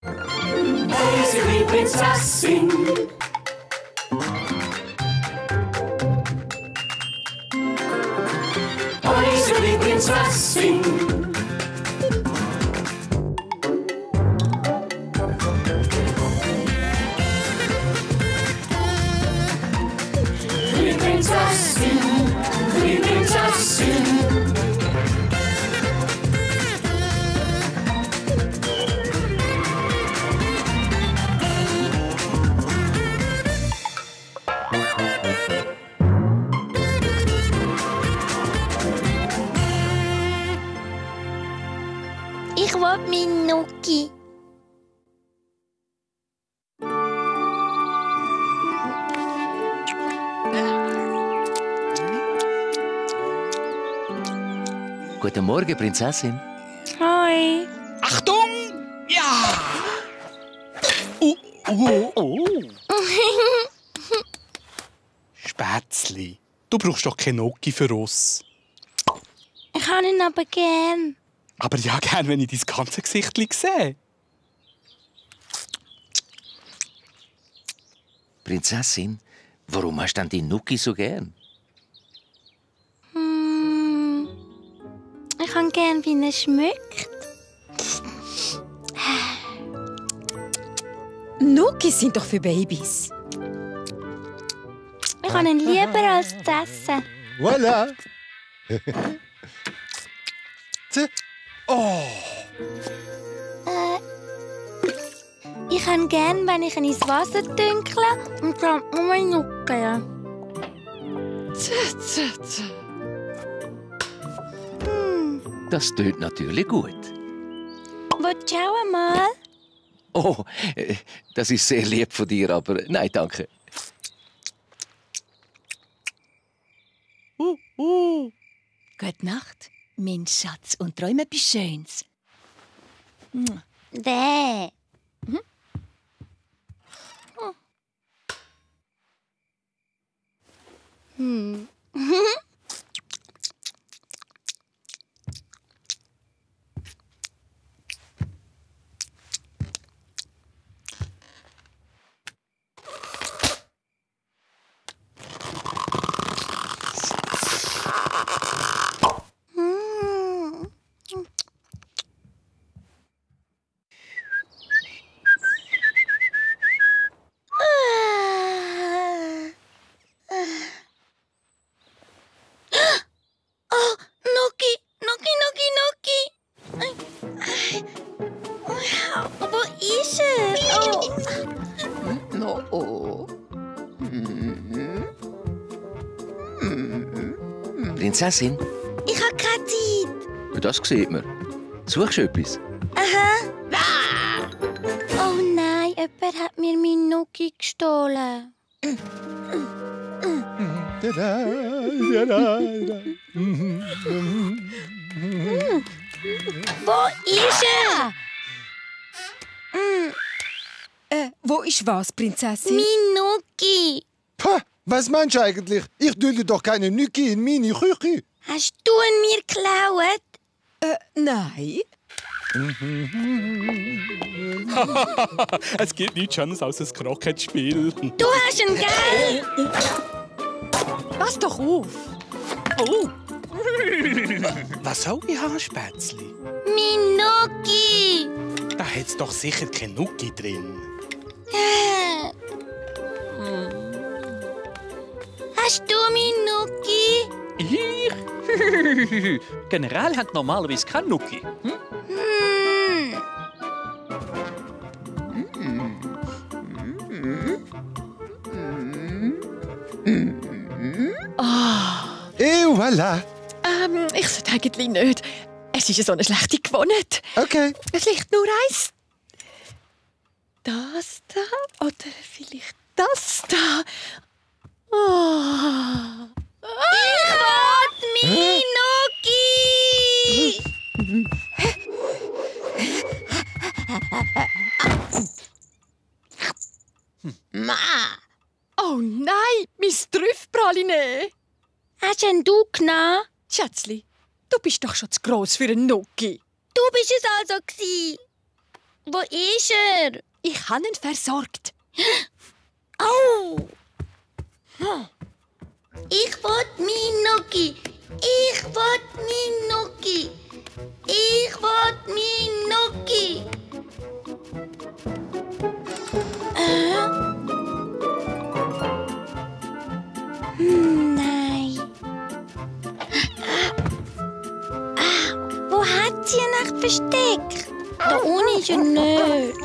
Chlini Prinzessin. Chlini Prinzessin. Chlini Prinzessin. Chlini Prinzessin. Ich will meinen Nuggi. Guten Morgen, Prinzessin. Hi. Achtung! Ja! Spätzli, du brauchst doch keinen Nuggi für uns. Ich habe ihn aber gern. Aber ja, gern, wenn ich dein ganze Gesicht sehe. Prinzessin, warum hast du denn deinen Nuggi so gern? Ich habe gern, wie er schmeckt. Nuggis sind doch für Babys. Ich habe ihn lieber als zu essen. Voilà. Oh! Ich habe gern, wenn ich ihn ins Wasser dünkle und dann umnuckeln. Das tönt natürlich gut. Willst du auch einmal? Oh, das ist sehr lieb von dir, aber nein, danke. Gute Nacht, mein Schatz, und träume etwas Schönes. Dä. Wo ist er? Oh. Prinzessin, Ich habe keine Zeit. das sieht man. Suchst du etwas? Oh nein, jemand hat mir meinen Nuggi gestohlen. Wo ist er? Wo ist was, Prinzessin? Mein Nuggi. Pah, was meinst du eigentlich? Ich dulde doch keine Nuggi in meine Küche. Hast du ihn mir geklaut? Nein. Es gibt nichts Schönes als ein Krokettspiel. Du hast ihn, gell? Pass doch auf. Was soll ich haben, Spätzli? Mein Nuggi. Da hat's doch sicher kein Nuggi drin. Hast du meinen Nuggi? Ich? Generell haben normalerweise keinen Nuggi. Et voilà. Ich sollte eigentlich nicht. Es ist ja so eine schlechte Gewohnheit. Okay. Vielleicht nur eins. Das da oder vielleicht das da. Oh. Ich will meinen Nuggi. Oh nein, mein Trüffpraline. Hast denn du genommen? Schätzli, du bist doch schon zu gross für einen Nuggi. Du bist es also gsi. Wo ist er? Ich habe ihn versorgt. Au! Ich will meinen Nuggi. Ich will meinen Nuggi. Ich will meinen Nuggi. Nein. Wo hat sie ihn echt versteckt? Da unten ist er nicht.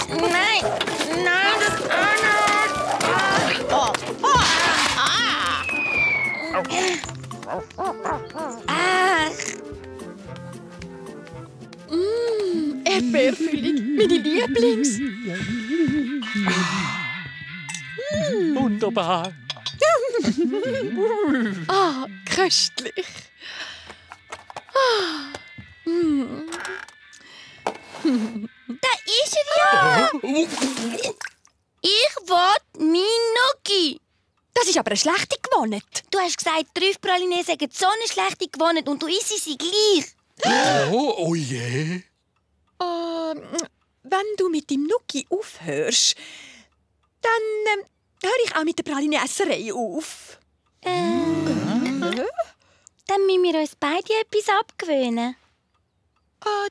Nein, nein, das Erdbeerfüllung, meine Lieblings. Wunderbar. Köstlich. Da ist er ja! Ich will meinen Nuggi. Das ist aber eine schlechte Gewohnheit. Du hast gesagt, Trüffpraline sagen so eine schlechte Gewohnheit und du isst sie gleich. Oh je. Wenn du mit dem Nuggi aufhörst, dann höre ich auch mit der Pralinesserei auf. Dann müssen wir uns beide etwas abgewöhnen.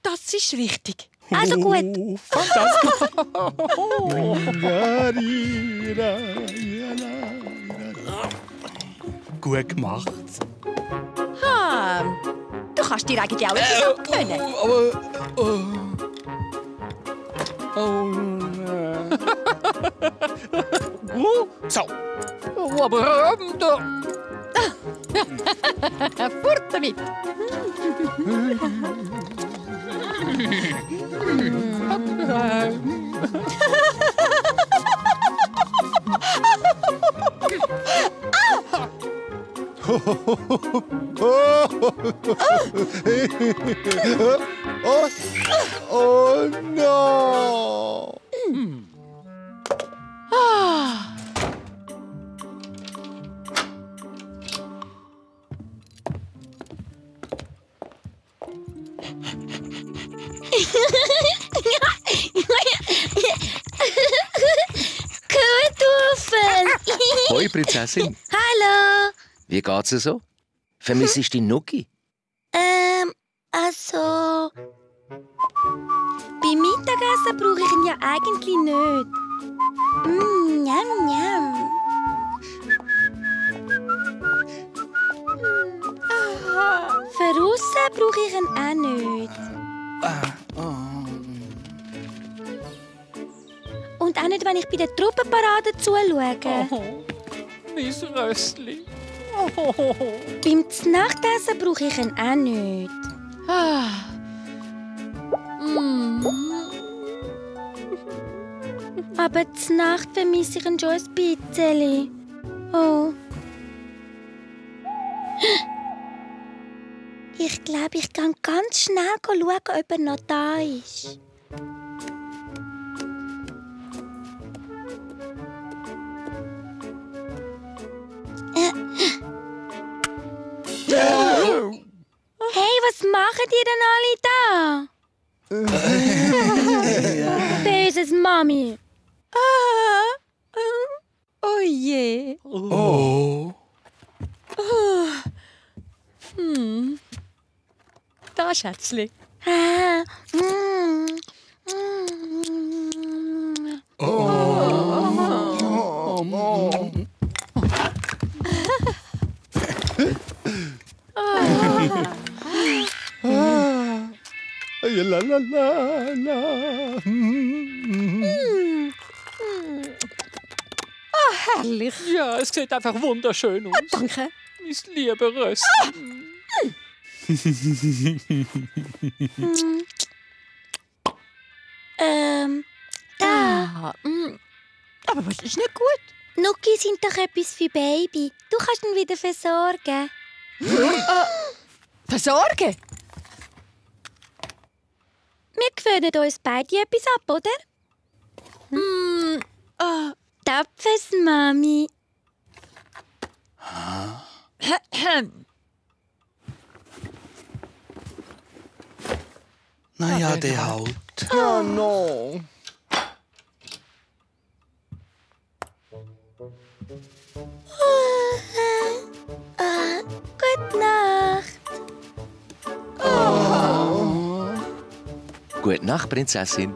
Das ist richtig. Also gut. Oh, fantastisch. Gut gemacht. Du kannst dir eigentlich auch etwas abgewöhnen. So. Aber Fort damit. Oh no! Gut, Ufen. Hoi, Prinzessin. Hallo. Wie geht's dir so? Vermissst du deinen Nuggi? Also... Beim Mittagessen brauche ich ihn ja eigentlich nicht. Njam, njam. Für aussen brauche ich ihn auch nicht. Und auch nicht, wenn ich bei der Truppenparade zuschaue. mein Röstli. Beim Nachtessen brauche ich ihn auch nicht. Aber zur Nacht vermisse ich ihn schon ein bisschen. Oh. Ich glaube, ich gehe ganz schnell schauen, ob er noch da ist. Hey, was machen die denn alle da? Böses Mami. Oh je. Oh. Da, Schätzli. La la la la. Herrlich. Ja, es sieht einfach wunderschön aus. Danke. Mein lieber Röstli. Da. Aber was ist nicht gut? Nuggi sind doch etwas für Baby. Du kannst ihn wieder versorgen. Versorgen? Wir gewöhnen uns beide etwas ab, oder? tapfes, Mami. Na ja, der halt. Ja, no. Gute Nacht. Gute Nacht, Prinzessin.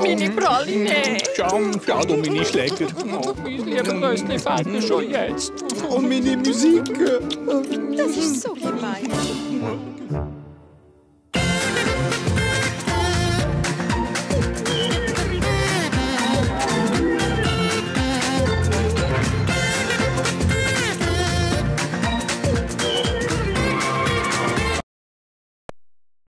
Meine Praline. Schau, du meine Schläger. Oh, mein lieber Röstli fehlt mir schon jetzt. Und meine Musik. Das ist so gemein.